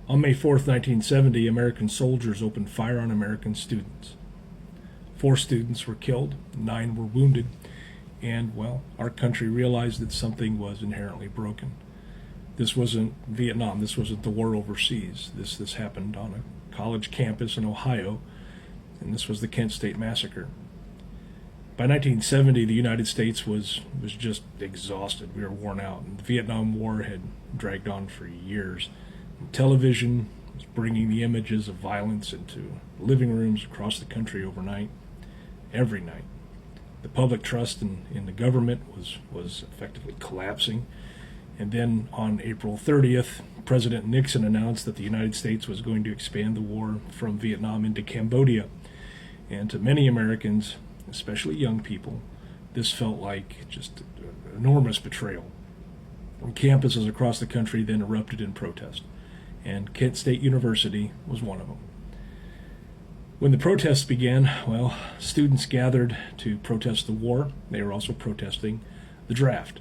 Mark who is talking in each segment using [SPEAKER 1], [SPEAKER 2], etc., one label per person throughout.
[SPEAKER 1] On May 4th, 1970, American soldiers opened fire on American students. 4 students were killed, 9 were wounded, and, well, our country realized that something was inherently broken. This wasn't Vietnam. This wasn't the war overseas. This happened on a college campus in Ohio, and this was the Kent State Massacre. By 1970, the United States was just exhausted. We were worn out, and the Vietnam War had dragged on for years. And television was bringing the images of violence into living rooms across the country overnight, every night. The public trust in the government was effectively collapsing. And then on April 30th, President Nixon announced that the United States was going to expand the war from Vietnam into Cambodia. And to many Americans, especially young people, this felt like just an enormous betrayal. And campuses across the country then erupted in protest, and Kent State University was one of them. When the protests began, well, students gathered to protest the war. They were also protesting the draft.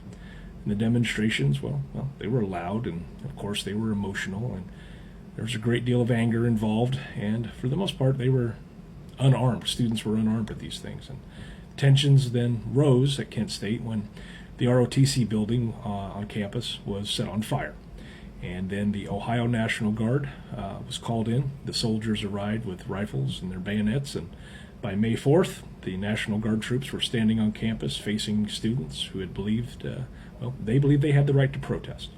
[SPEAKER 1] And the demonstrations, well, they were loud, and of course they were emotional, and there was a great deal of anger involved, and for the most part they were unarmed. Students were unarmed at these things. And tensions then rose at Kent State when the ROTC building on campus was set on fire. And then the Ohio National Guard was called in. The soldiers arrived with rifles and their bayonets, and by May 4th, the National Guard troops were standing on campus facing students who had believed, they believed they had the right to protest.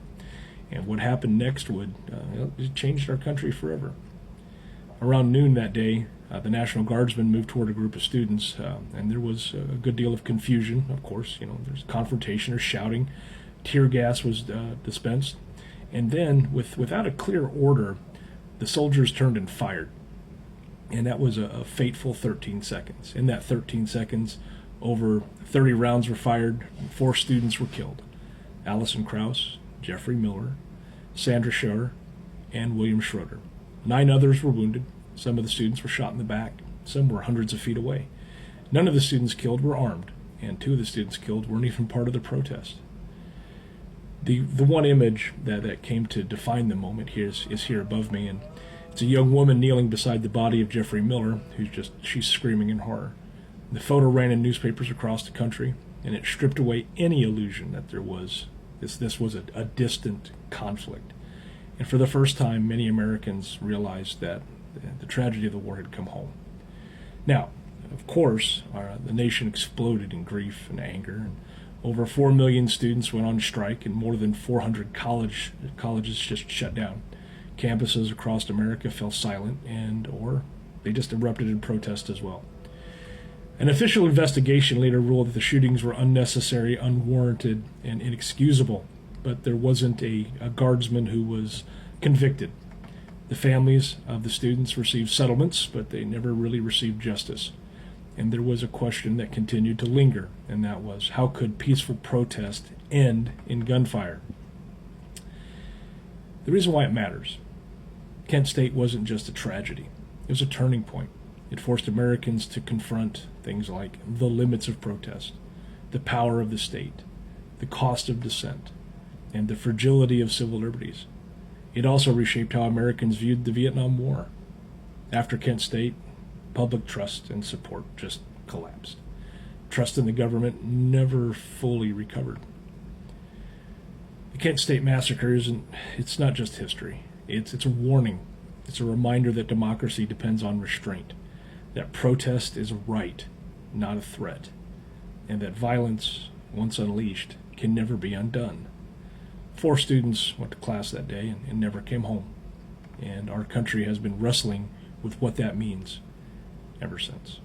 [SPEAKER 1] And what happened next would it changed our country forever. Around noon that day, the National Guardsmen moved toward a group of students, and there was a good deal of confusion. Of course, there's confrontation or shouting. Tear gas was dispensed. And then, without a clear order, the soldiers turned and fired. And that was a fateful 13 seconds. In that 13 seconds, over 30 rounds were fired, and 4 students were killed. Allison Krauss, Jeffrey Miller, Sandra Scher, and William Schroeder. 9 others were wounded. Some of the students were shot in the back. Some were hundreds of feet away. None of the students killed were armed, and 2 of the students killed weren't even part of the protest. The one image that came to define the moment here is here above me, and it's a young woman kneeling beside the body of Jeffrey Miller, she's screaming in horror. The photo ran in newspapers across the country, and it stripped away any illusion that this was a distant conflict. And for the first time, many Americans realized that the tragedy of the war had come home. Now, of course, the nation exploded in grief and anger, and over 4 million students went on strike, and more than 400 colleges just shut down. Campuses across America fell silent, or they just erupted in protest as well. An official investigation later ruled that the shootings were unnecessary, unwarranted, and inexcusable, but there wasn't a guardsman who was convicted. The families of the students received settlements, but they never really received justice. And there was a question that continued to linger, and that was, how could peaceful protest end in gunfire? The reason why it matters: Kent State wasn't just a tragedy. It was a turning point. It forced Americans to confront things like the limits of protest, the power of the state, the cost of dissent, and the fragility of civil liberties. It also reshaped how Americans viewed the Vietnam War. After Kent State, public trust and support just collapsed. Trust in the government never fully recovered. The Kent State Massacre it's not just history. It's a warning. It's a reminder that democracy depends on restraint, that protest is a right, not a threat, and that violence, once unleashed, can never be undone. 4 students went to class that day and never came home, and our country has been wrestling with what that means ever since.